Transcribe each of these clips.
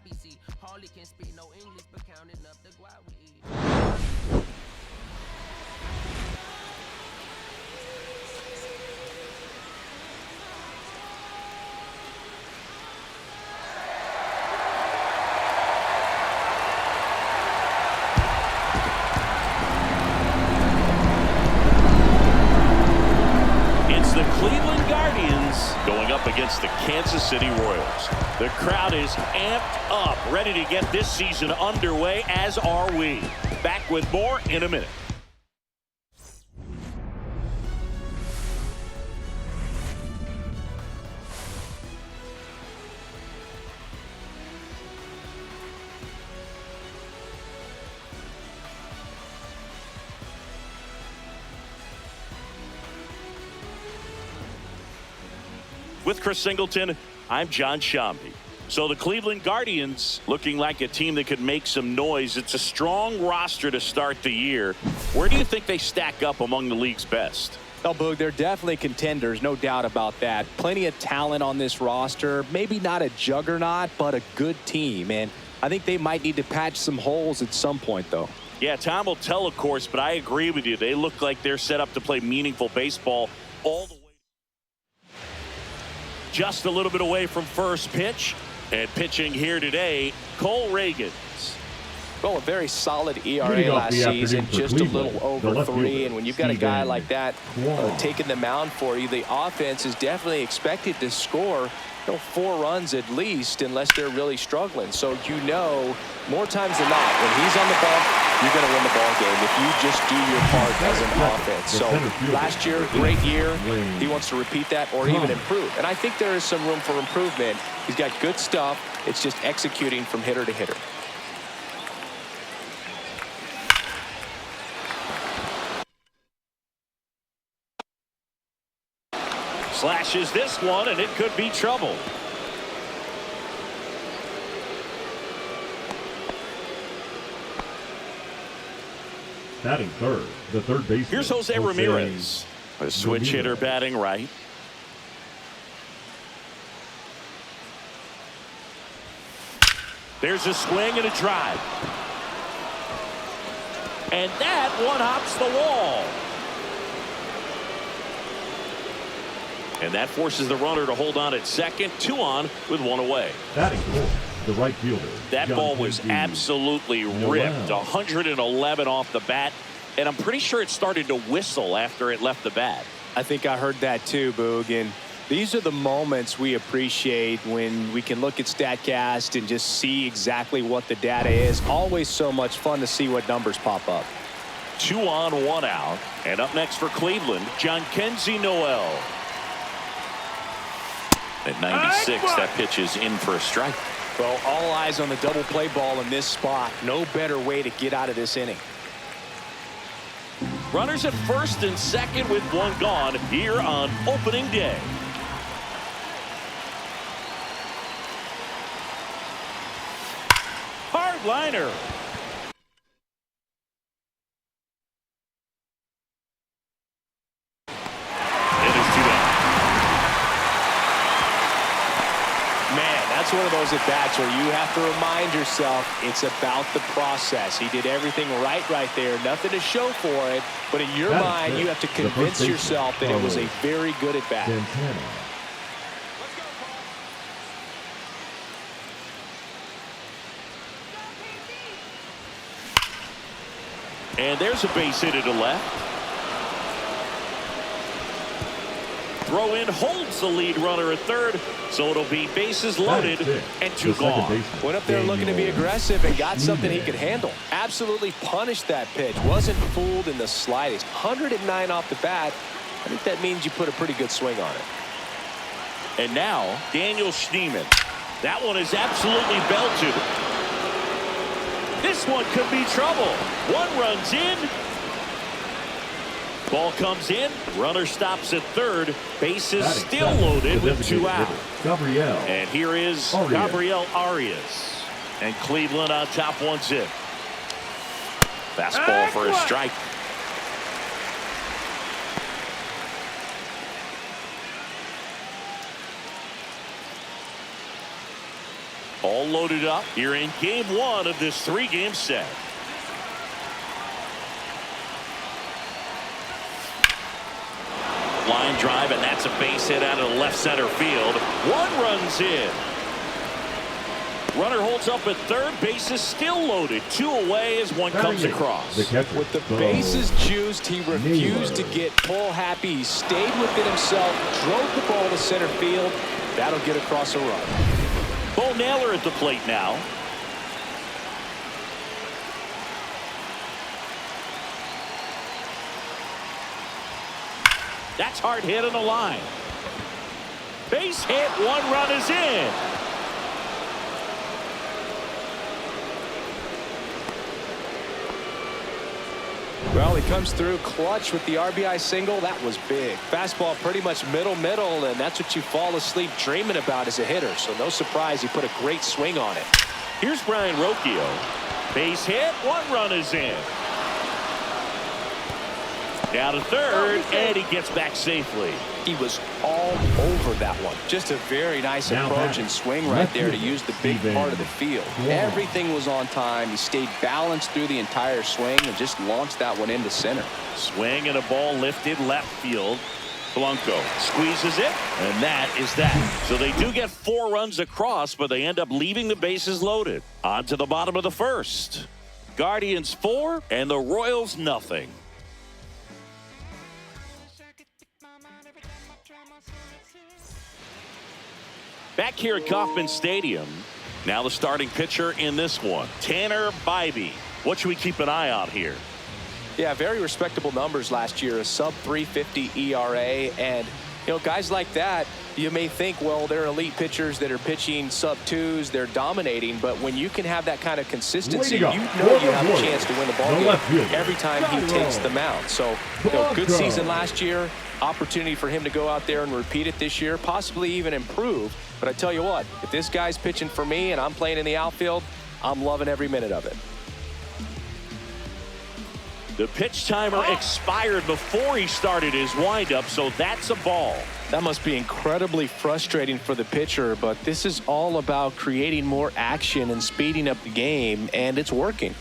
happy. See, Harley can speak no English, but counting up the guap we eat. The Cleveland Guardians going up against the Kansas City Royals. The crowd is amped up, ready to get this season underway, as are we. Back with more in a minute. With Chris Singleton, I'm John Shambi. So the Cleveland Guardians looking like a team that could make some noise. It's a strong roster to start the year. Where do you think they stack up among the league's best? Oh, Boog, they're definitely contenders, no doubt about that. Plenty of talent on this roster. Maybe not a juggernaut, but a good team. And I think they might need to patch some holes at some point, though. Yeah, time will tell, of course, but I agree with you. They look like they're set up to play meaningful baseball all the way. Just a little bit away from first pitch, and pitching here today, Cole Reagans. Well, a very solid ERA last season, just a little over 3. And when you've got a guy like that taking the mound for you, the offense is definitely expected to score 4 runs at least, unless they're really struggling. So more times than not, when he's on the bump, you're going to win the ball game if you just do your part as an offense. So last year, great year. He wants to repeat that or even improve. And I think there is some room for improvement. He's got good stuff. It's just executing from hitter to hitter. Slashes this one, and it could be trouble. Batting third, the third baseman. Here's Jose Ramirez, a switch hitter batting right. There's a swing and a drive. And that one hops the wall. And that forces the runner to hold on at second. 2 on with 1 away. Batting fourth, the right fielder. That ball was absolutely ripped. 111 off the bat. And I'm pretty sure it started to whistle after it left the bat. I think I heard that too, Boog. And these are the moments we appreciate when we can look at StatCast and just see exactly what the data is. Always so much fun to see what numbers pop up. 2 on, 1 out. And up next for Cleveland, Jhonkensy Noel. At 96, that pitch is in for a strike. Well, all eyes on the double play ball in this spot. No better way to get out of this inning. Runners at first and second with 1 gone here on opening day. Hard liner. That's one of those at-bats where you have to remind yourself it's about the process. He did everything right there. Nothing to show for it. But in your mind, you have to convince yourself that it was a very good at-bat. And there's a base hit to left. Throw in holds the lead runner at third, so it'll be bases loaded and 2 gone. Went up there looking to be aggressive and got something he could handle. Absolutely punished that pitch. Wasn't fooled in the slightest. 109 off the bat. I think that means you put a pretty good swing on it. And now Daniel Schneemann. That one is absolutely belted. This one could be trouble. 1 run's in. Ball comes in. Runner stops at third. Bases still loaded with 2 out. And here is Gabriel Arias. And Cleveland on top 1-0. Fastball for a strike. All loaded up here in game one of this three-game set. Line drive, and that's a base hit out of the left center field. One runs in. Runner holds up at third. Base is still loaded. Two away as one comes across. With the bases juiced, he refused to get pull happy. He stayed within himself, drove the ball to center field. That'll get across a run. Bo Naylor at the plate now. That's hard hit on the line. Base hit, one run is in. Well, he comes through clutch with the RBI single. That was big. Fastball pretty much middle, and that's what you fall asleep dreaming about as a hitter. So no surprise he put a great swing on it. Here's Brian Rocchio. Base hit, one run is in. Down to third, and he gets back safely. He was all over that one. Just a very nice approach and swing right there to use the big part of the field. Everything was on time. He stayed balanced through the entire swing and just launched that one into center. Swing and a ball lifted left field. Blanco squeezes it, and that is that. So they do get 4 runs across, but they end up leaving the bases loaded. On to the bottom of the first. Guardians 4 and the Royals nothing. Back here at Kauffman Stadium, now the starting pitcher in this one, Tanner Bybee. What should we keep an eye on here? Yeah, very respectable numbers last year, a sub 350 ERA, and you know, guys like that, you may think, well, they're elite pitchers that are pitching sub 2s, they're dominating, but when you can have that kind of consistency, you know you have a chance to win the ball game every time he takes the mound. So, you know, good season last year, opportunity for him to go out there and repeat it this year, possibly even improve. But I tell you what, if this guy's pitching for me and I'm playing in the outfield, I'm loving every minute of it. The pitch timer expired before he started his windup, so that's a ball. That must be incredibly frustrating for the pitcher, but this is all about creating more action and speeding up the game, and it's working.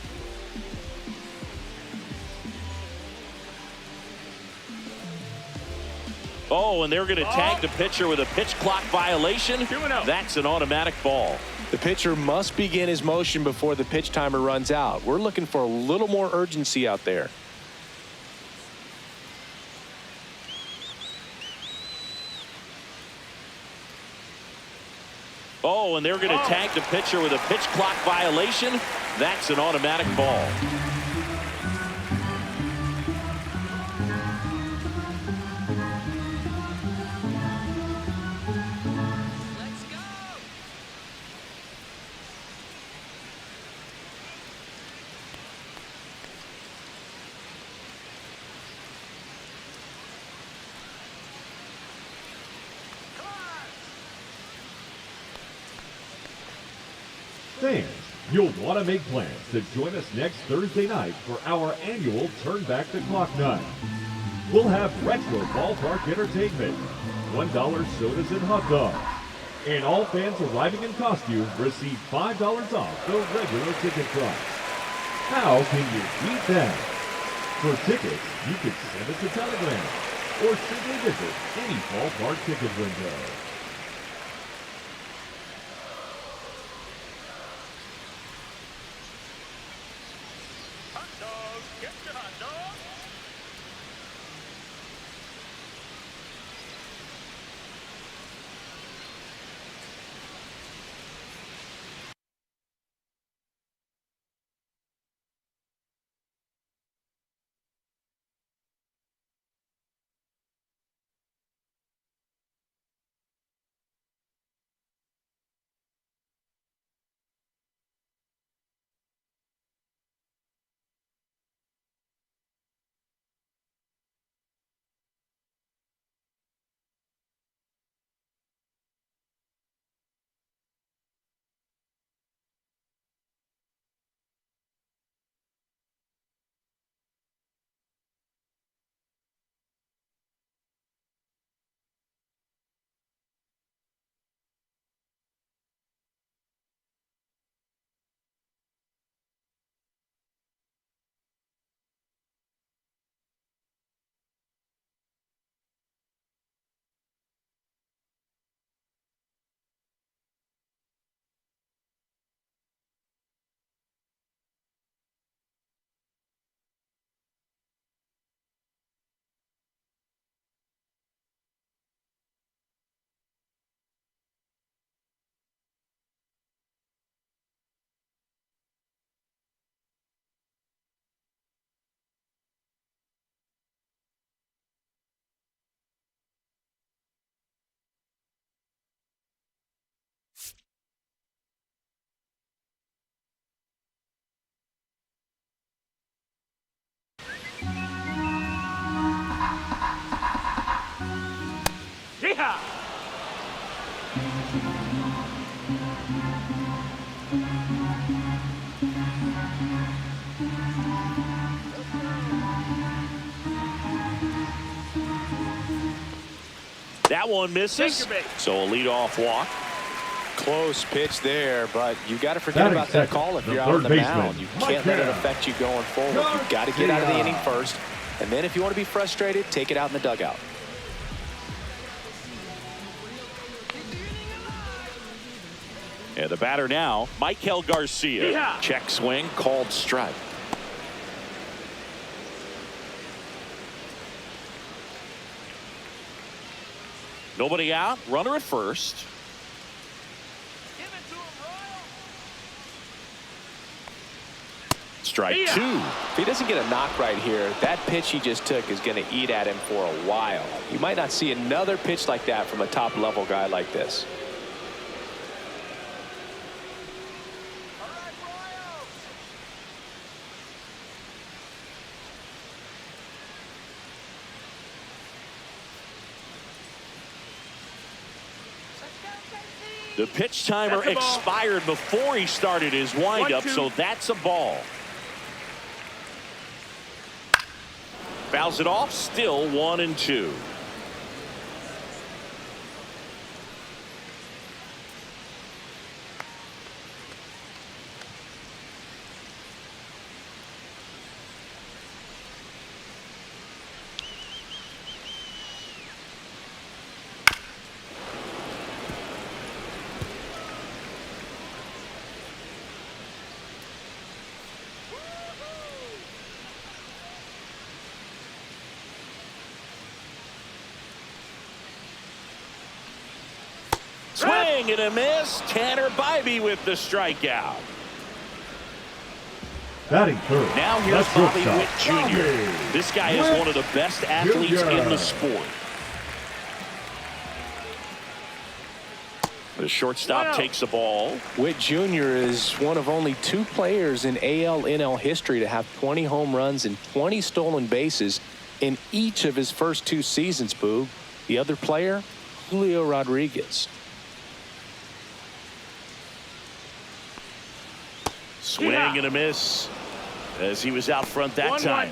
Oh, and they're going to tag the pitcher with a pitch clock violation. That's an automatic ball. The pitcher must begin his motion before the pitch timer runs out. We're looking for a little more urgency out there. Oh, and they're going to tag the pitcher with a pitch clock violation. That's an automatic ball. Fans, you'll want to make plans to join us next Thursday night for our annual Turn Back the Clock night. We'll have retro ballpark entertainment, $1 sodas and hot dogs, and all fans arriving in costume receive $5 off the regular ticket price. How can you beat that? For tickets, you can send us a telegram or simply visit any ballpark ticket window. That one misses. So a leadoff walk. Close pitch there, but you got to forget about that call if you're out on the mound. You can't let it affect you going forward. You've got to get out of the inning first, and then if you want to be frustrated, take it out in the dugout. And the batter now, Michael Garcia. Yeah. Check swing, called strike. Nobody out, runner at first. Strike two. If he doesn't get a knock right here, that pitch he just took is going to eat at him for a while. You might not see another pitch like that from a top-level guy like this. The pitch timer expired before he started his windup, so that's a ball. Fouls it off, still 1-2. Swing and a miss. Tanner Bybee with the strikeout. Batting third. Now here's Bobby Witt Jr. This guy is one of the best athletes in the sport. The shortstop takes the ball. Witt Jr. is one of only 2 players in AL/NL history to have 20 home runs and 20 stolen bases in each of his first 2 seasons, Boog. The other player, Julio Rodriguez. Swing and a miss as he was out front that time.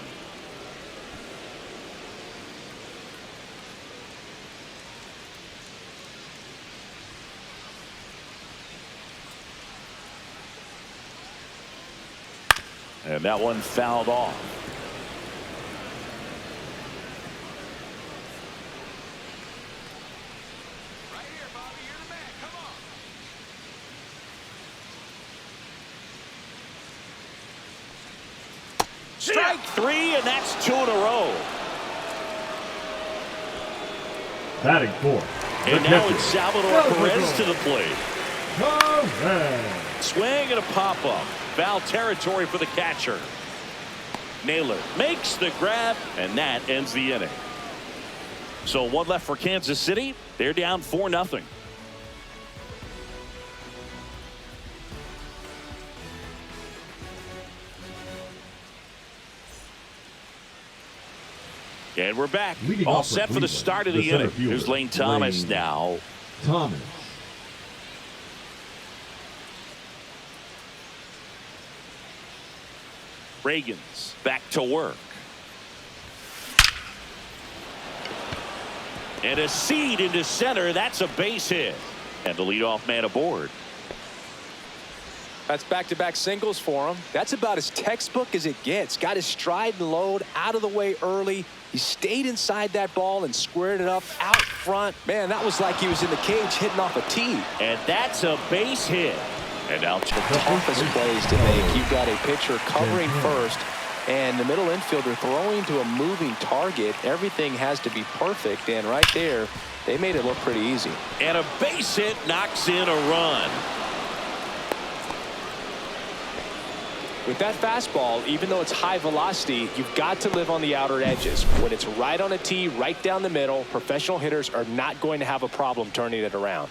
And that one fouled off. Strike 3, and that's 2 in a row. Batting fourth. And now it's Salvador Perez to the plate. Correct. Swing and a pop-up. Foul territory for the catcher. Naylor makes the grab, and that ends the inning. So 1 left for Kansas City. They're down 4-0. And we're back. All set for the start of the inning. Here's Lane Thomas now. Thomas. Reagan's back to work. And a seed into center. That's a base hit. And the leadoff man aboard. That's back-to-back singles for him. That's about as textbook as it gets. Got his stride and load out of the way early. He stayed inside that ball and squared it up out front. Man, that was like he was in the cage hitting off a tee. And that's a base hit. And now the toughest plays to make. You've got a pitcher covering first and the middle infielder throwing to a moving target. Everything has to be perfect, and right there they made it look pretty easy. And a base hit knocks in a run. With that fastball, even though it's high velocity, you've got to live on the outer edges. When it's right on a tee, right down the middle, professional hitters are not going to have a problem turning it around.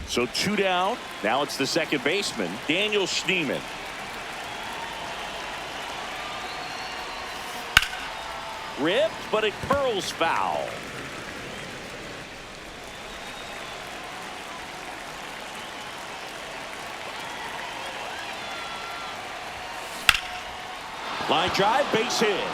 So 2 down. Now it's the second baseman, Daniel Schneemann. Ripped, but it curls foul. Line drive, base hit.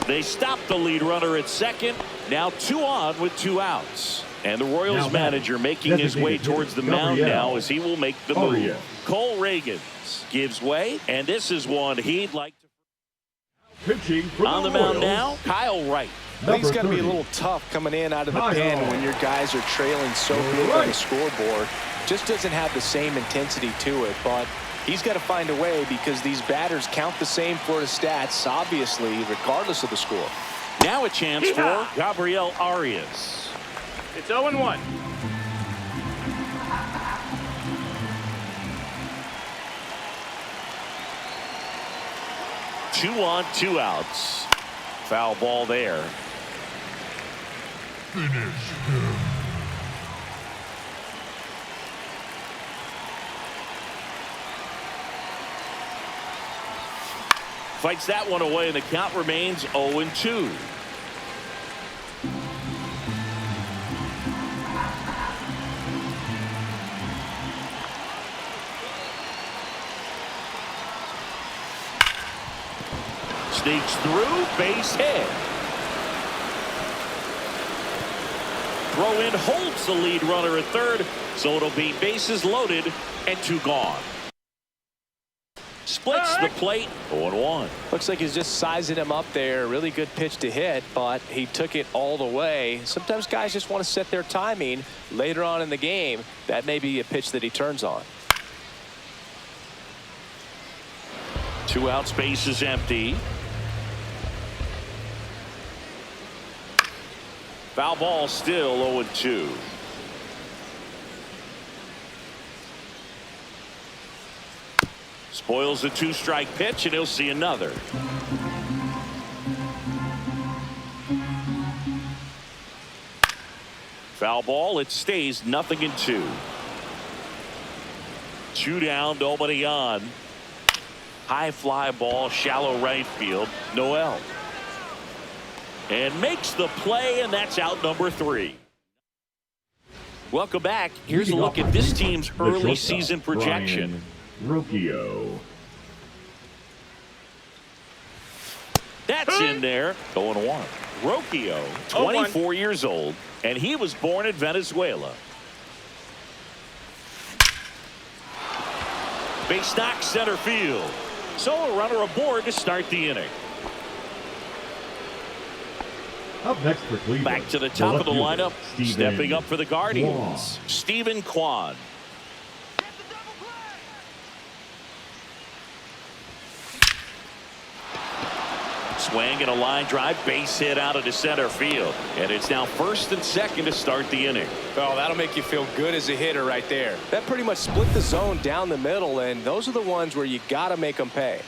They stop the lead runner at second. Now 2 on with 2 outs. And the Royals manager making his way towards the mound now as he will make the move. Cole Reagans gives way, and this is one he'd like to. Pitching on the mound now, Kyle Wright. I think it's got to be a little tough coming in out of the pen when your guys are trailing so big on the scoreboard. Just doesn't have the same intensity to it, but he's got to find a way because these batters count the same for his stats, obviously, regardless of the score. Now a chance for Gabriel Arias. It's 0-1. Two on, 2 outs. Foul ball there. Finish him. Fights that one away, and the count remains 0-2. Sneaks through, base hit. Throw in holds the lead runner at third, so it'll be bases loaded and 2 gone. Splits the plate, 0-1. Looks like he's just sizing him up there. Really good pitch to hit, but he took it all the way. Sometimes guys just want to set their timing later on in the game. That may be a pitch that he turns on. 2 out, space is empty. Foul ball, still 0-2. Spoils the 2-strike pitch, and he'll see another. Foul ball, it stays 0-2. 2 down, nobody on. High fly ball, shallow right field, Noel. And makes the play, and that's out number 3. Welcome back. Here's a look at this team's early season projection. Rocchio. That's in there. 0-1. Rocchio, 24 years old, and he was born in Venezuela. Base knock, center field. So a runner aboard to start the inning. Up next for Cleveland. Back to the top of the lineup. Stepping up for the Guardians. Kwan. Stephen Kwan. Swing and a line drive, base hit out into center field. And it's now first and second to start the inning. Oh, that'll make you feel good as a hitter right there. That pretty much split the zone down the middle, and those are the ones where you got to make them pay.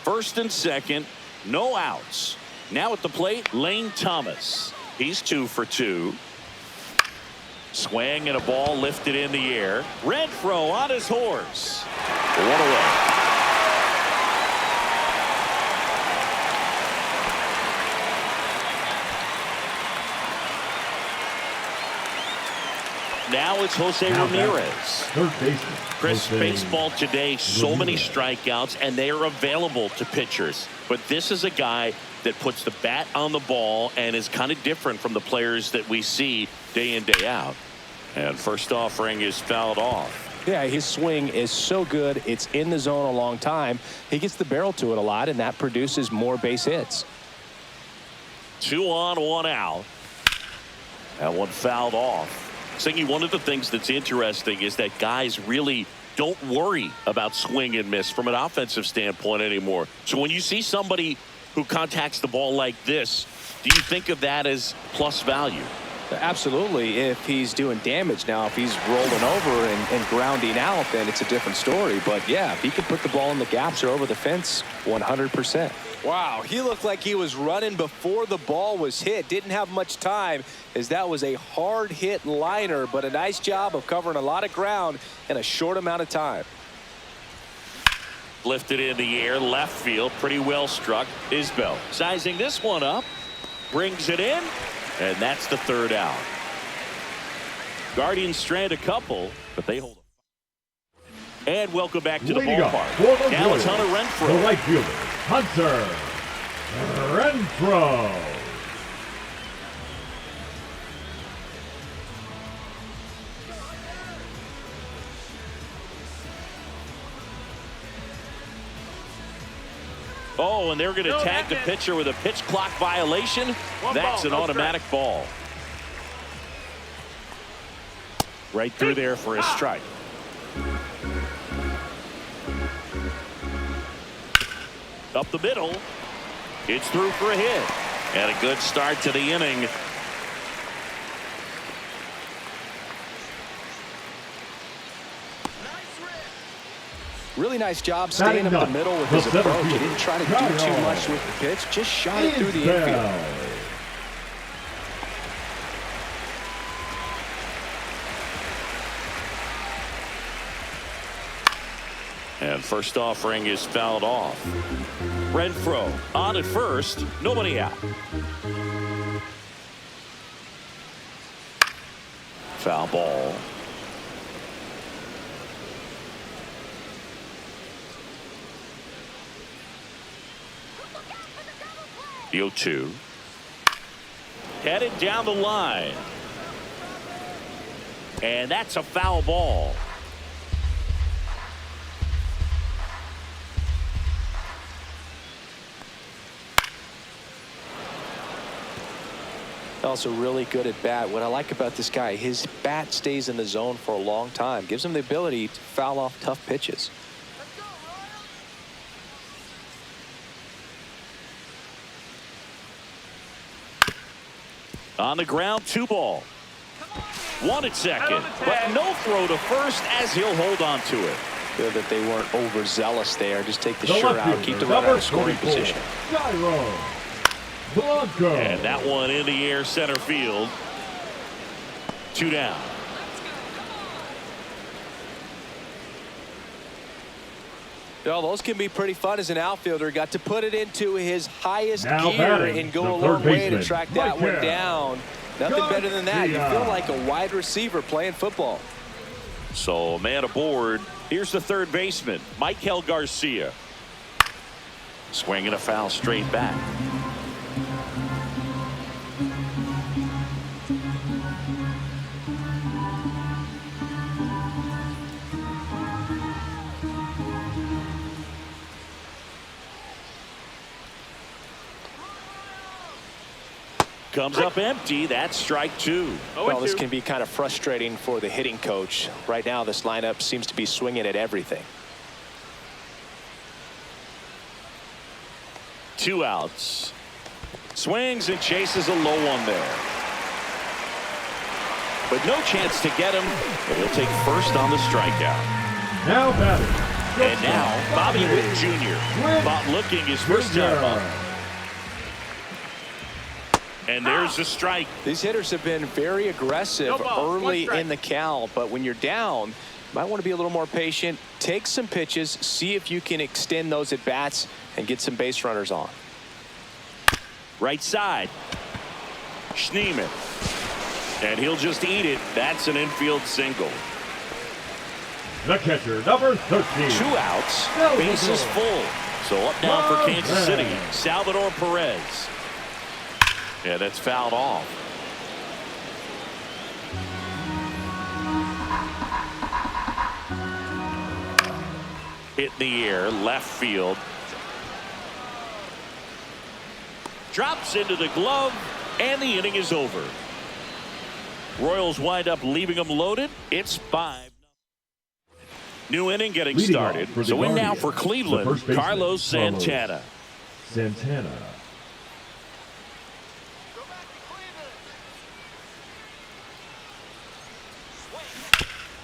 First and second, no outs. Now at the plate, Lane Thomas. He's 2 for 2. Swing and a ball lifted in the air. Renfroe on his horse. 1 away. Now it's Jose Ramirez. Third baseman. Chris, baseball today, so many strikeouts, and they are available to pitchers. But this is a guy that puts the bat on the ball and is kind of different from the players that we see day in, day out. And first offering is fouled off. Yeah, his swing is so good. It's in the zone a long time. He gets the barrel to it a lot, and that produces more base hits. 2 on, 1 out. That one fouled off. Singy, one of the things that's interesting is that guys really don't worry about swing and miss from an offensive standpoint anymore. So when you see somebody who contacts the ball like this, do you think of that as plus value? Absolutely. If he's doing damage now, if he's rolling over and grounding out, then it's a different story. But yeah, if he can put the ball in the gaps or over the fence, 100%. Wow, he looked like he was running before the ball was hit. Didn't have much time, as that was a hard hit liner, but a nice job of covering a lot of ground in a short amount of time. Lifted in the air, left field, pretty well struck. Isbell sizing this one up, brings it in, and that's the 3rd out. Guardians strand a couple, but they hold it. And welcome back to the ballpark. Now it's Hunter Renfroe. The right fielder, Hunter Renfro. Oh, and they're going to tag the pitcher with a pitch clock violation. That's an automatic ball. Right through there for a strike. Up the middle. It's through for a hit. And a good start to the inning. Really nice job staying up the middle with his approach. He didn't try to do too much with the pitch. Just shot it through the infield. And first offering is fouled off. Renfro on at first. Nobody out. Foul ball. The 0-2. Headed down the line. And that's a foul ball. Also really good at bat. What I like about this guy, his bat stays in the zone for a long time. Gives him the ability to foul off tough pitches. On the ground, 2-ball. 1 at second, but no throw to first as he'll hold on to it. Good that they weren't overzealous there. Just take the shirt out, keep the runner in scoring position. Blanco. And that one in the air center field. 2 down. Well, those can be pretty fun as an outfielder. Got to put it into his highest gear and go a long way to track that one down. Nothing better than that. You feel like a wide receiver playing football. So, man aboard. Here's the third baseman, Michael Garcia. Swinging a foul straight back. Comes up empty. That's strike 2. Well, this can be kind of frustrating for the hitting coach. Right now, this lineup seems to be swinging at everything. 2 outs. Swings and chases a low one there. But no chance to get him. He'll take first on the strikeout. Now batting. And now Bobby Witt Jr. About looking his first time up. And there's a strike. These hitters have been very aggressive early in the count, but when you're down, you might want to be a little more patient. Take some pitches, see if you can extend those at bats and get some base runners on. Right side. Schneemann. And he'll just eat it. That's an infield single. The catcher, number 13. 2 outs. Bases full. So up now for Kansas City, Salvador Perez. Yeah, that's fouled off. Hit in the air, left field. Drops into the glove, and the inning is over. Royals wind up leaving them loaded. It's 5. New inning getting started. So in now for Cleveland, Carlos Santana.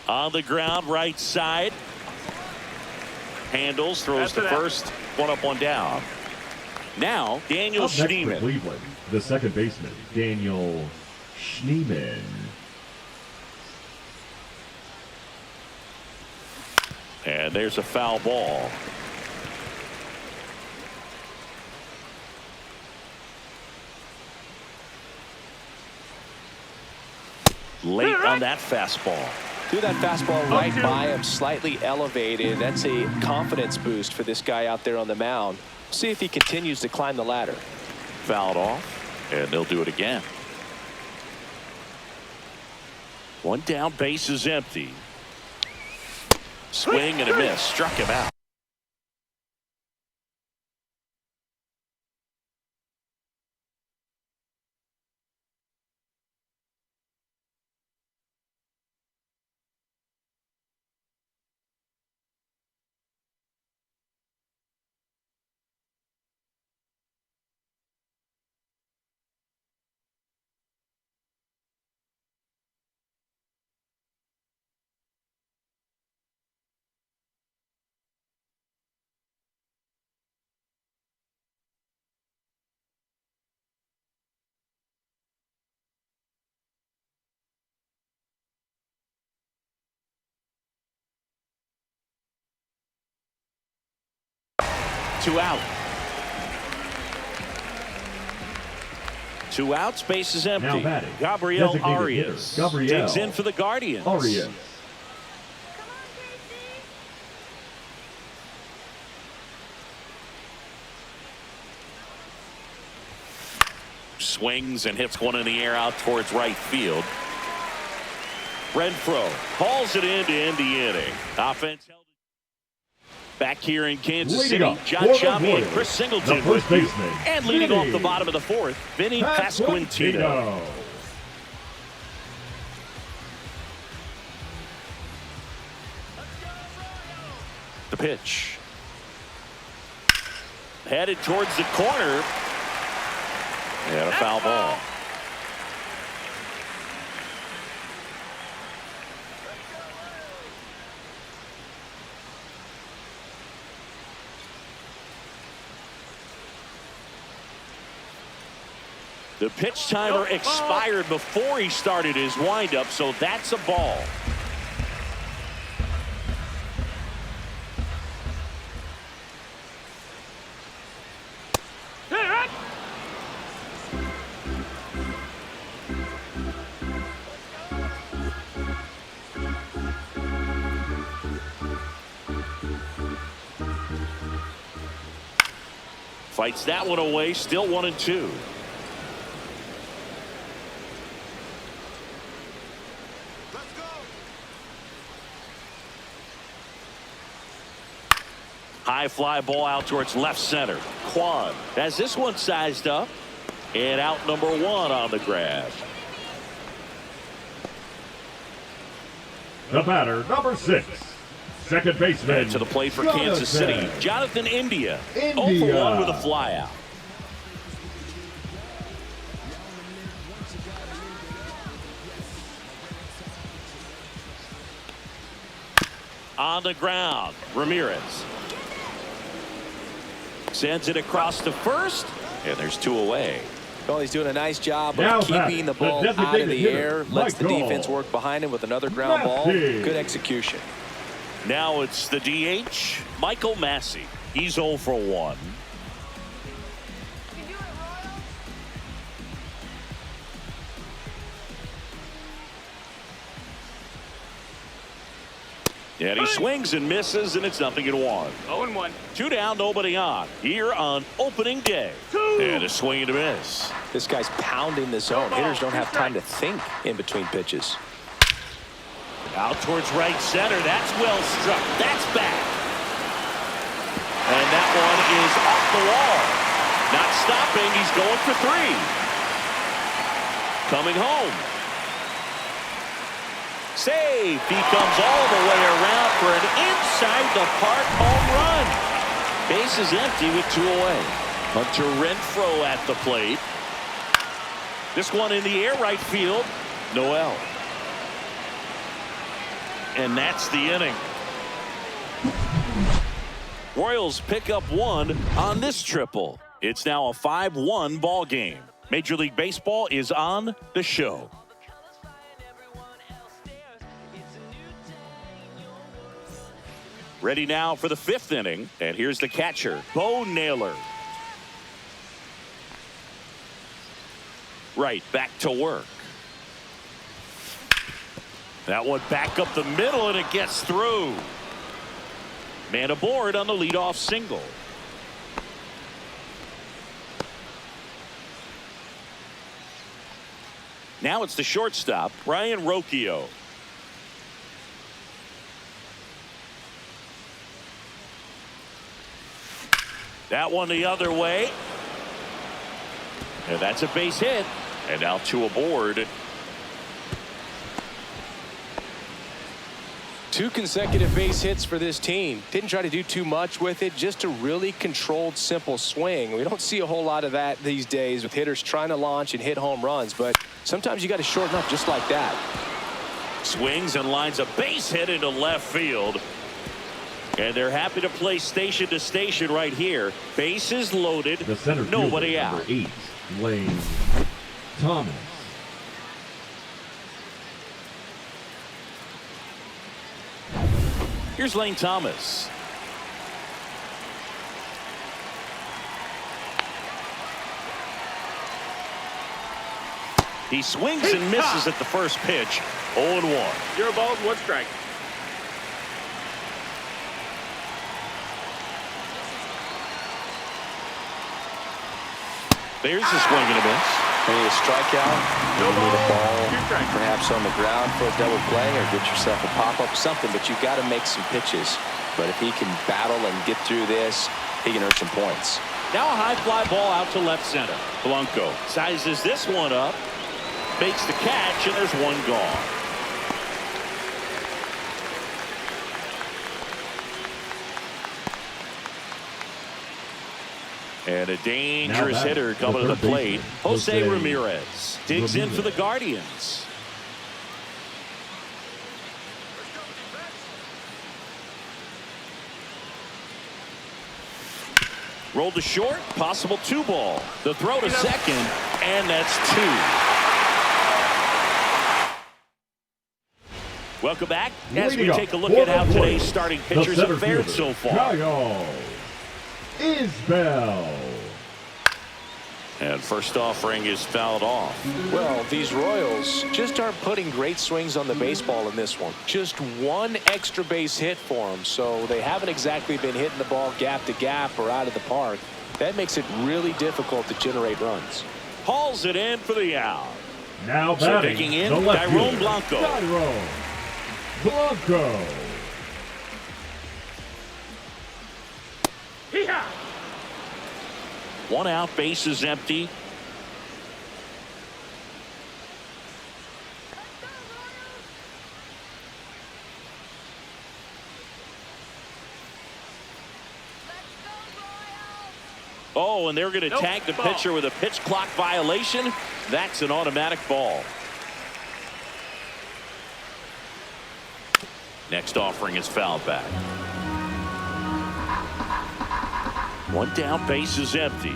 On the ground, right side. Handles, throws to first. 1 up, 1 down. Now, Daniel Schneemann. Cleveland, the second baseman, Daniel Schneemann. And there's a foul ball. Late on that fastball. Threw that fastball right by him, slightly elevated. That's a confidence boost for this guy out there on the mound. See if he continues to climb the ladder. Fouled off, and they'll do it again. One down, base is empty. Swing and a miss, struck him out. Two out. Two outs, base is empty. Gabriel Arias digs in for the Guardians. Arias. Swings and hits one in the air out towards right field. Renfroe hauls it in to end the inning. Offense held. Back here in Kansas City, John Sciambi and Chris Singleton with you. And leading off the bottom of the fourth, Vinny Pasquantino. The pitch. Headed towards the corner. And a foul ball. The pitch timer expired before he started his windup, so that's a ball. Fights that one away, still 1-2. High fly ball out towards left center. Kwan has this one sized up. And out number one on the grab. The batter, number 6. Second baseman. And to the plate for Kansas City, Jonathan India. 0 for 1 with a fly out. On the ground, Ramirez sends it across to first, and there's 2 away. Well, he's doing a nice job of keeping the ball out of the air. Lets the defense work behind him with another ground ball. Good execution. Now it's the DH, Michael Massey. He's 0 for 1. And he swings and misses, and it's 0-1. 0-1. 2 down, nobody on. Here on opening day. And a swing and a miss. This guy's pounding the zone. Hitters don't have time to think in between pitches. Out towards right center. That's well struck. That's back. And that one is off the wall. Not stopping. He's going for 3. Coming home. Save. He comes all the way around for an inside-the-park home run. Base is empty with 2 away. Hunter Renfroe at the plate. This one in the air right field. Noel. And that's the inning. Royals pick up 1 on this triple. It's now a 5-1 ball game. Major League Baseball is on the show. Ready now for the 5th inning, and here's the catcher, Bo Naylor. Right, back to work. That one back up the middle, and it gets through. Man aboard on the leadoff single. Now it's the shortstop, Brian Rocchio. That one the other way. And that's a base hit. And now 2 aboard. 2 consecutive base hits for this team. Didn't try to do too much with it, just a really controlled, simple swing. We don't see a whole lot of that these days with hitters trying to launch and hit home runs, but sometimes you got to shorten up just like that. Swings and lines a base hit into left field. And they're happy to play station to station right here. Bases loaded, The center nobody fielder, out. number 8, Lane Thomas. Here's Lane Thomas. He swings and misses at the first pitch. 0-1. 0 balls, 1 strike. There's a swing and a miss. You need a strikeout. You need a ball, 2 strikes. perhaps on the ground for a double play, or get yourself a pop-up, something, but you've got to make some pitches. But if he can battle and get through this, he can earn some points. Now a high fly ball out to left center. Blanco sizes this one up, fakes the catch, and there's 1 gone. And a dangerous hitter coming to the plate. Jose Ramirez digs in for the Guardians. Rolled to short, possible 2 ball. The throw to second, and that's 2. Welcome back as we take a look at how today's starting pitchers have fared so far. Kyle Isbell. And first offering is fouled off. Well, these Royals just aren't putting great swings on the baseball in this one. Just 1 extra base hit for them, so they haven't exactly been hitting the ball gap to gap or out of the park. That makes it really difficult to generate runs. Hauls it in for the out. Now So batting, taking in the left Tyrone fielder, Blanco. Tyrone Blanco. Hee-haw! 1 out, base is empty. Oh, and they're going to tag the pitcher with a pitch clock violation. That's an automatic ball. Next offering is fouled back. 1 down, base is empty.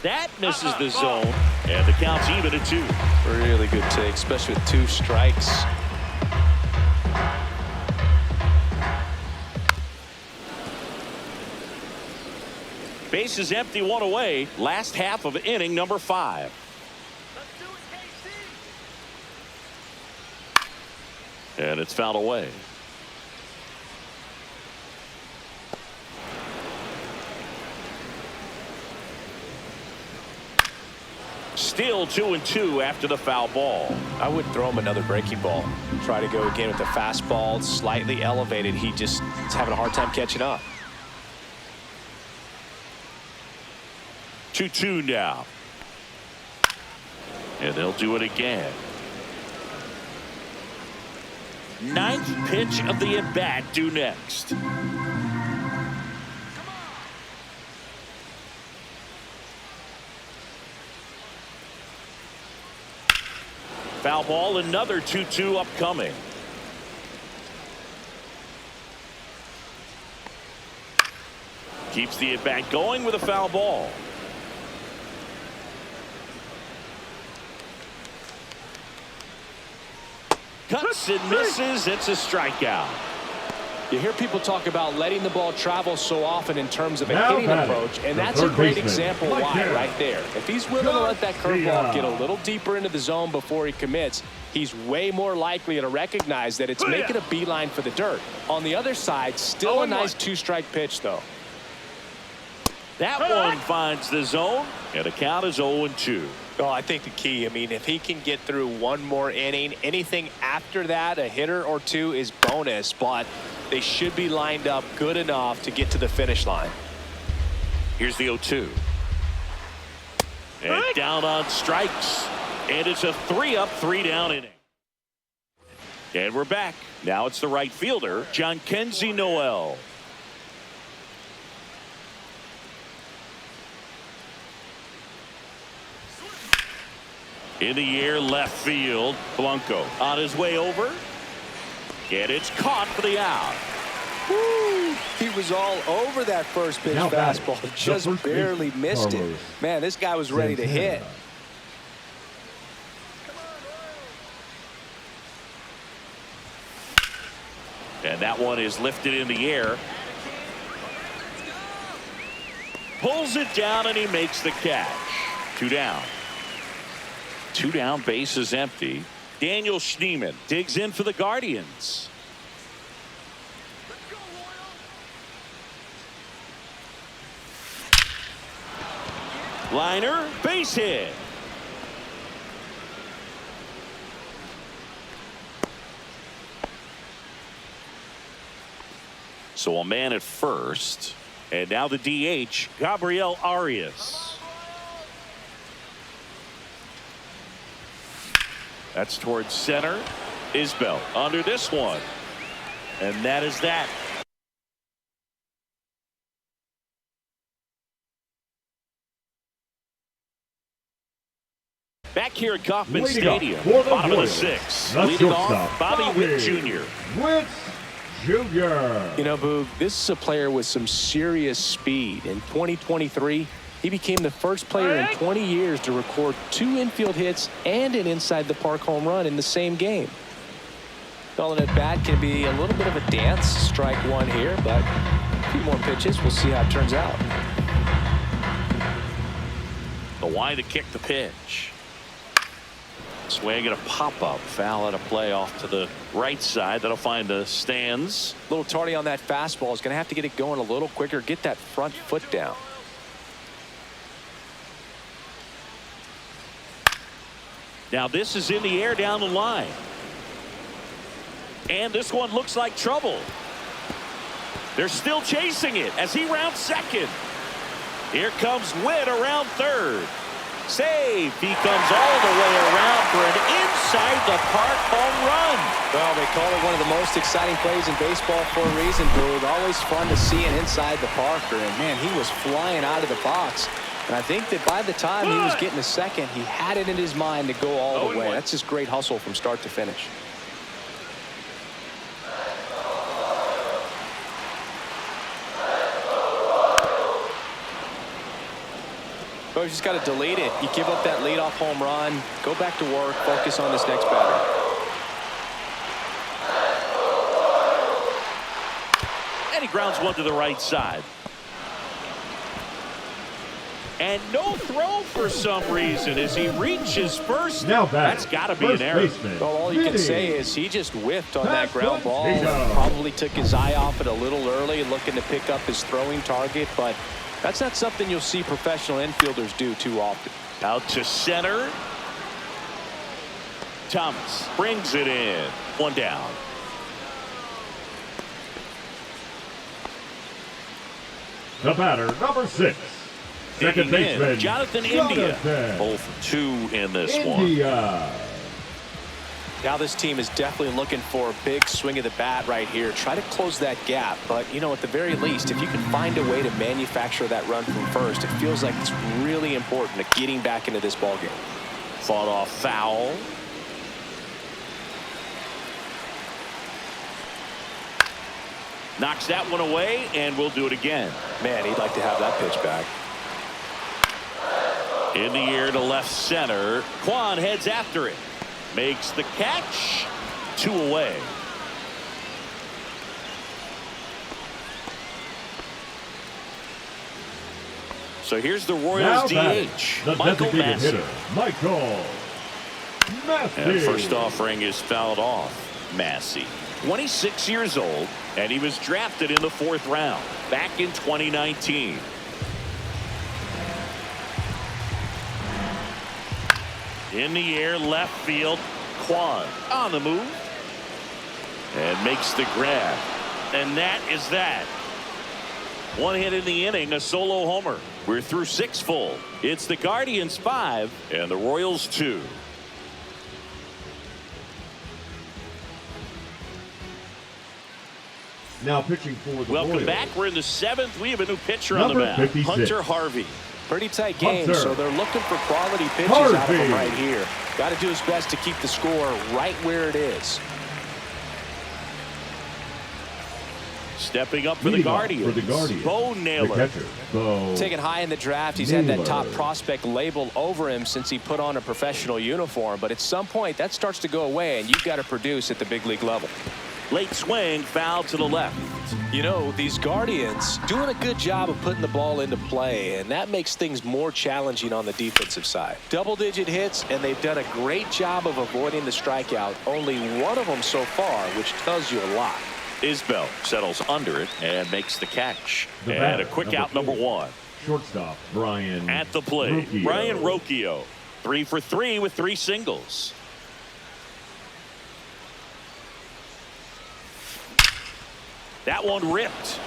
That misses the zone, and the count's even at 2. Really good take, especially with 2 strikes. Base is empty, 1 away. Last half of inning number 5. And it's fouled away. Still 2-2 after the foul ball. I would throw him another breaking ball. Try to go again with the fastball, slightly elevated. He just is having a hard time catching up. 2-2 now. And they'll do it again. 9th pitch of the at-bat due next. Foul ball, another 2-2 upcoming. Keeps the at-bat going with a foul ball. Cuts and misses. It's a strikeout. You hear people talk about letting the ball travel so often in terms of a Now hitting batting, approach, and the that's a third great baseman, example Mike why Harris. right there. If he's willing to let that curveball Garcia. get a little deeper into the zone before he commits, he's way more likely to recognize that it's making a beeline for the dirt. On the other side, still a nice 2-strike pitch, though. That one finds the zone, and the count is 0-2. Well, I think the key, I mean, if he can get through one more inning, anything after that, a hitter or two is bonus, but they should be lined up good enough to get to the finish line. Here's the 0-2. And down on strikes. And it's a 3-up, 3-down inning. And we're back. Now it's the right fielder, John Kenzie Noel. In the air, left field. Blanco on his way over. And it's caught for the out. Woo! He was all over that first pitch fastball. Just barely missed it. Man, this guy was ready to hit. And that one is lifted in the air. Pulls it down and he makes the catch. 2 down. 2 down, base is empty. Daniel Schneemann digs in for the Guardians. Liner, base hit. So a man at first. And now the DH, Gabriel Arias. That's towards center. Isbell under this one. And that is that. Back here at Kauffman Stadium, bottom of the 6th. Leading off, Bobby Witt Jr. Witt Jr. You know, Boog, this is a player with some serious speed. In 2023, he became the first player in 20 years to record 2 infield hits and an inside-the-park home run in the same game. Calling at bat can be a little bit of a dance. Strike 1 here, but a few more pitches. We'll see how it turns out. The wide to kick the pitch. Swing and a pop-up. Foul out of play off to the right side. That'll find the stands. A little tardy on that fastball. Is going to have to get it going a little quicker. Get that front foot down. Now this is in the air down the line. And this one looks like trouble. They're still chasing it as he rounds second. Here comes Witt around third. Save. He comes all the way around for an inside-the-park home run. Well, they call it one of the most exciting plays in baseball for a reason, Boog. Always fun to see an inside-the-parker. And, man, he was flying out of the box. And I think that by the time he was getting to second, he had it in his mind to go all the way. That's just great hustle from start to finish. But you just got to delete it. You give up that leadoff home run. Go back to work. Focus on this next batter. And he grounds one to the right side. And no throw for some reason as he reaches first. Now back. That's got to be an error. Well, all you can say is he just whiffed on that ground ball. Probably took his eye off it a little early, looking to pick up his throwing target, but that's not something you'll see professional infielders do too often. Out to center. Thomas brings it in. 1 down. The batter, number 6. Second baseman, Jonathan India. 0 for 2 in this one. Now this team is definitely looking for a big swing of the bat right here. Try to close that gap. But, you know, at the very least, if you can find a way to manufacture that run from first, it feels like it's really important to getting back into this ballgame. Fought off foul. Knocks that one away, and we'll do it again. Man, he'd like to have that pitch back. In the air to left center. Kwan heads after it. Makes the catch. 2 away. So here's the Royals DH, Michael Massey. And first offering is fouled off. Massey, 26 years old, and he was drafted in the 4th round back in 2019. In the air, left field. Kwan on the move. And makes the grab. And that is that. One hit in the inning, a solo homer. We're through 6 full. It's the Guardians 5 and the Royals 2. Now pitching for the Welcome Royals. back. We're in the 7th. We have a new pitcher on the Number mound. 56. Hunter Harvey. Pretty tight game, Hunter so they're looking for quality pitches out of Harvey. him right here. Got to do his best to keep the score right where it is. Stepping up for the Leading off Guardians. For the Guardians. Bo Naylor. The catcher, Bo Taken high in the draft, he's had that Naylor. top prospect label over him since he put on a professional uniform. But at some point, that starts to go away, and you've got to produce at the big league level. Late swing, foul to the left. You know, these Guardians doing a good job of putting the ball into play, and that makes things more challenging on the defensive side. Double-digit hits, and they've done a great job of avoiding the strikeout. Only one of them so far, which tells you a lot. Isbell settles under it and makes the catch. The and batter, a quick out, number 1. Shortstop, Brian At the plate, Rocchio. Brian Rocchio. 3 for 3 with 3 singles. That one ripped.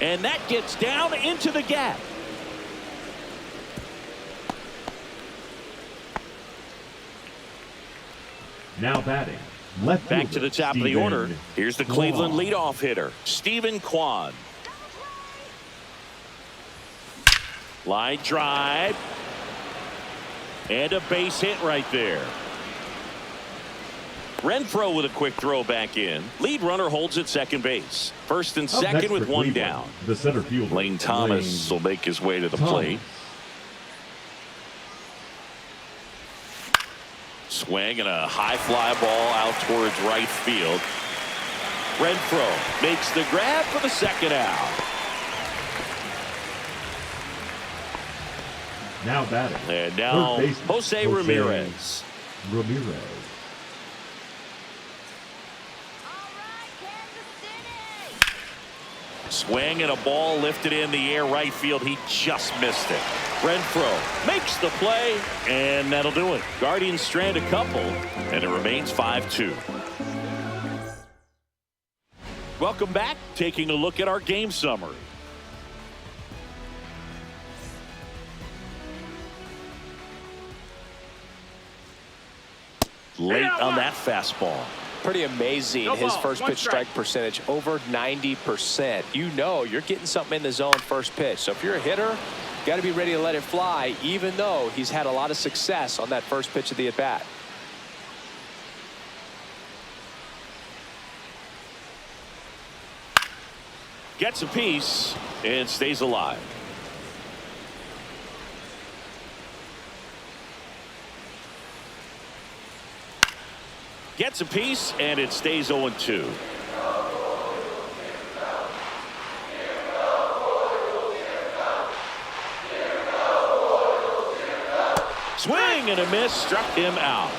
And that gets down into the gap. Now batting. Left Back fielder, to the top of the Stephen order. Here's the Kwan. Cleveland leadoff hitter, Stephen Kwan. Line drive. And a base hit right there. Renfroe with a quick throw back in. Lead runner holds at second base. First and Up next second for with 1 Cleveland, down. The center fielder, Lane Thomas will make his way to the Thomas. plate. Swing and a high fly ball out towards right field. Renfroe makes the grab for the second out. Now batting. And now Third baseman, Jose Ramirez. Ramirez. Swing and a ball lifted in the air right field. He just missed it. Renfroe makes the play, and that'll do it. Guardians strand a couple, and it remains 5-2. Welcome back. Taking a look at our game summary. Late on that fastball. Pretty amazing, his first pitch strike percentage, over 90%. You know you're getting something in the zone first pitch. So if you're a hitter, you got to be ready to let it fly, even though he's had a lot of success on that first pitch of the at-bat. Gets a piece and stays alive. Gets a piece and it stays 0-2. Swing and a miss, struck him out.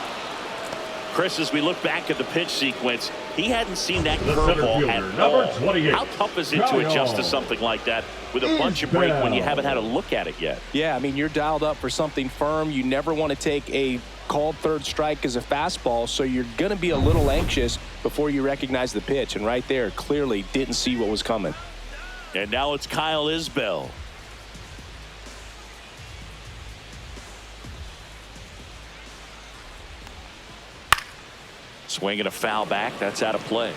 Chris, as we look back at the pitch sequence, he hadn't seen that The center curveball fielder, at number all. 28. How tough is it to adjust to something like that with a bunch of break when you haven't had a look at it yet? Yeah, I mean, you're dialed up for something firm. You never want to take a called third strike as a fastball, so you're going to be a little anxious before you recognize the pitch. And right there, clearly didn't see what was coming. And now it's Kyle Isbell. Swing and a foul back. That's out of play.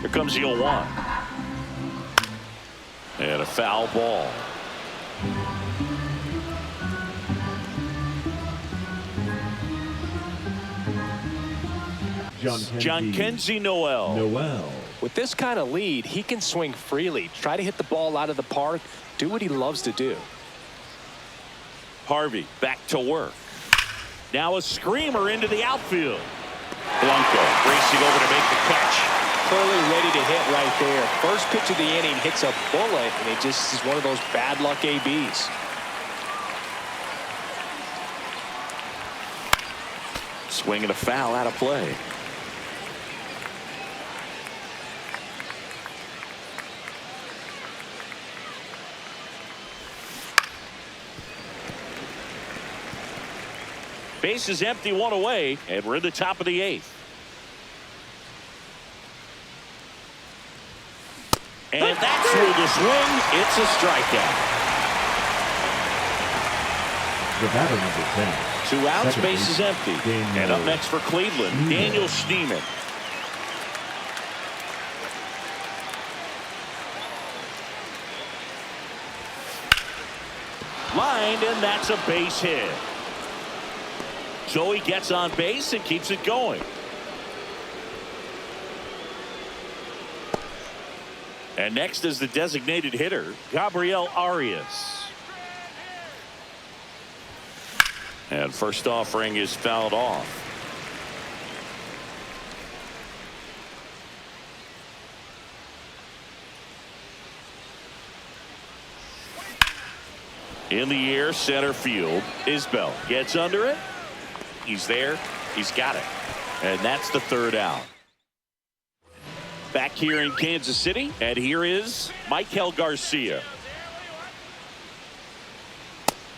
Here comes the 0-1. And a foul ball. Jhonkensy Noel. With this kind of lead, he can swing freely, try to hit the ball out of the park, do what he loves to do. Harvey back to work. Now a screamer into the outfield. Blanco racing over to make the catch. Clearly ready to hit right there. First pitch of the inning hits a bullet, and it just is one of those bad luck ABs. Swing and a foul out of play. Base is empty, one away, and we're in the top of the 8th. And that's through the swing. It's a strikeout. The batter, number 10. 2 outs, Second base is base, empty. Daniel And up next for Cleveland, Daniel Schneemann. Lined, and that's a base hit. So he gets on base and keeps it going. And next is the designated hitter, Gabriel Arias. And first offering is fouled off. In the air, center field. Isbell gets under it. He's there. He's got it. And that's the 3rd out. Back here in Kansas City, and here is Michael Garcia.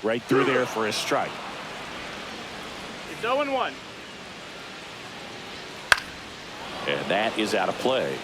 Right through there for a strike. It's 0-1. And that is out of play.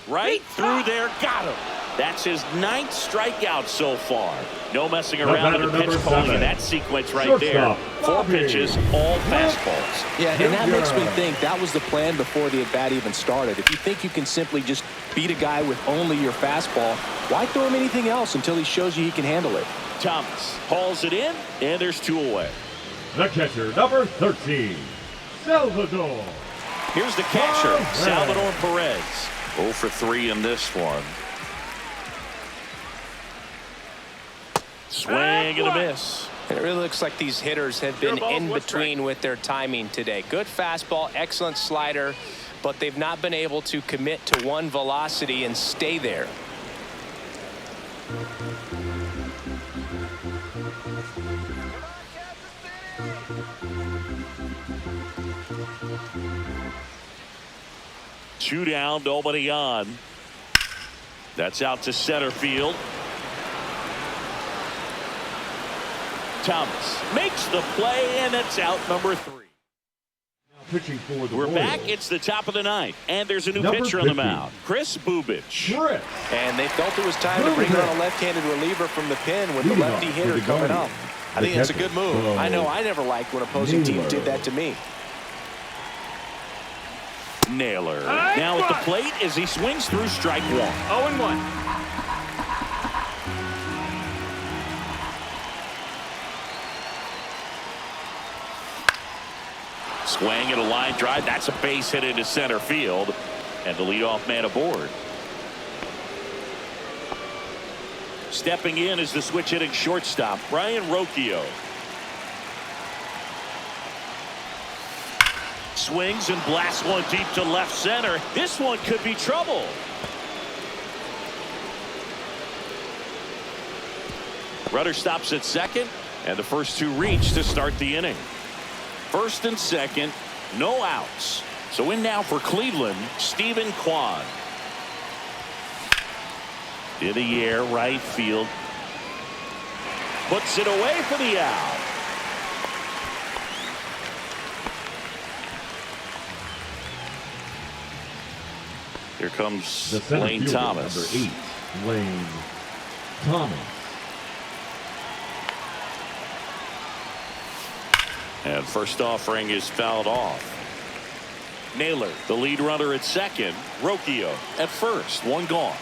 Right through there, got him. That's his 9th strikeout so far. No messing around with the pitch calling in that sequence right there. 4 pitches, all fastballs. Yeah, and that makes me think that was the plan before the at-bat even started. If you think you can simply just beat a guy with only your fastball, why throw him anything else until he shows you he can handle it? Thomas hauls it in, and there's 2 away. The catcher, number 13, Salvador. Here's the catcher, Salvador Perez. 0 for 3 in this one. Swing and a miss. It really looks like these hitters have been in between with their timing today. Good fastball, excellent slider, but they've not been able to commit to one velocity and stay there. Two down, nobody on. That's out to center field. Thomas makes the play, and it's out, number 3. Pitching for the We're Royals. back. It's the top of the 9th, and there's a new Number pitcher on the 50. mound, Chris Bubich. And they felt it was time to bring on a left-handed reliever from the pen with the lefty hitter coming up. I think that's a good move. I know I never liked when opposing teams did that to me. Naylor now at the plate as he swings through strike 1. 0-1. Swing and a line drive. That's a base hit into center field, and the leadoff man aboard. Stepping in is the switch hitting shortstop, Brian Rocchio. Swings and blasts one deep to left center. This one could be trouble. Runner stops at second, and the first 2 reach to start the inning. First and second, no outs. So in now for Cleveland, Stephen Kwan. In the air, right field. Puts it away for the out. Here comes The center Lane fielder, Thomas. number 8, Lane Thomas. And first offering is fouled off. Naylor, the lead runner at second. Rocchio at first. One gone.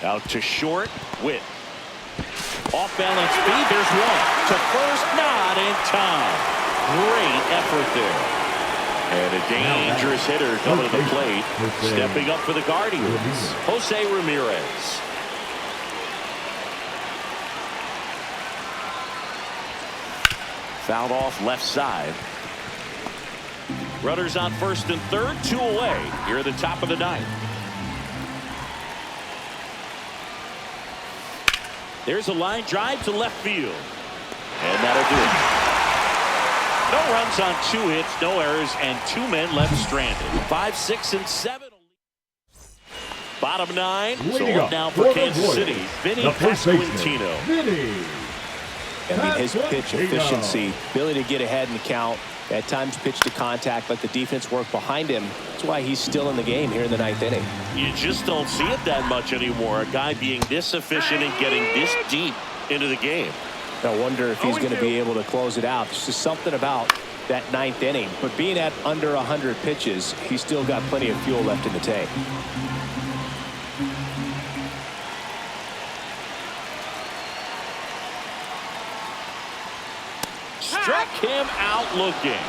Out to short. Witt. Off balance speed. There's one. To first. Not in time. Great effort there. And a dangerous hitter coming to the plate. Stepping up for the Guardians. Jose Ramirez. Fouled off left side. Runners on first and third, 2 away. Here at the top of the 9th. There's a line drive to left field. And that'll do it. No runs on 2 hits, no errors, and 2 men left stranded. 5, 6, and 7. Bottom 9. So up now for Kansas City, Vinny Pasquantino. I mean, his pitch efficiency, ability to get ahead in the count, at times pitch to contact, let the defense work behind him. That's why he's still in the game here in the 9th inning. You just don't see it that much anymore. A guy being this efficient and getting this deep into the game. I wonder if he's going to be able to close it out. There's just something about that 9th inning. But being at under 100 pitches, he's still got plenty of fuel left in the tank. Struck him out looking.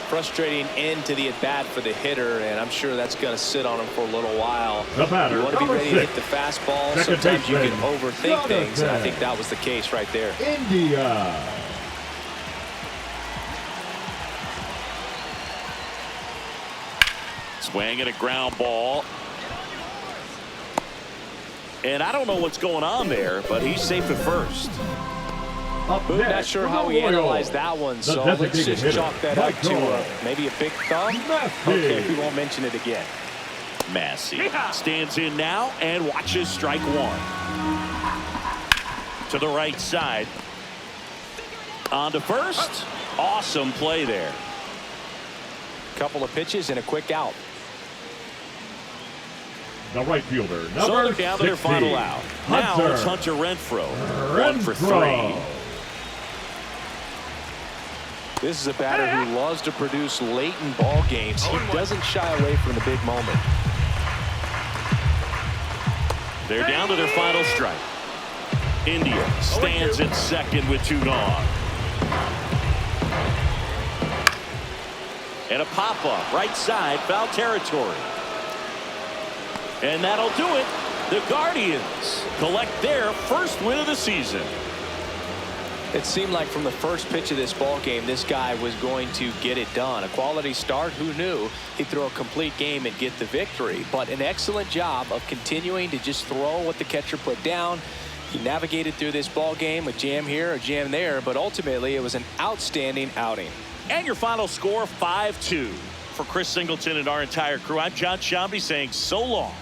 Frustrating end to the at-bat for the hitter, and I'm sure that's going to sit on him for a little while. The batter, you want to be ready to hit the fastball. Sometimes you can overthink things, and I think that was the case right there. India. Swing and a ground ball. And I don't know what's going on there, but he's safe at first. Boone, not sure how we analyzed that one, so let's just chalk that up to maybe a big thumb. Okay, we won't mention it again. Massey stands in now and watches strike 1. To the right side. On to first. Awesome play there. Couple of pitches and a quick out. The right fielder, number So they're down to their 60, final out. Now it's Hunter Renfroe. 1 for 3. This is a batter who loves to produce late in ball games. He doesn't shy away from the big moment. They're down to their final strike. India stands at second with 2 gone. And a pop-up right side, foul territory. And that'll do it. The Guardians collect their first win of the season. It seemed like from the first pitch of this ball game, this guy was going to get it done. A quality start. Who knew he'd throw a complete game and get the victory? But an excellent job of continuing to just throw what the catcher put down. He navigated through this ball game, a jam here, a jam there, but ultimately it was an outstanding outing. And your final score, 5-2. For Chris Singleton and our entire crew, I'm John Shambi saying so long.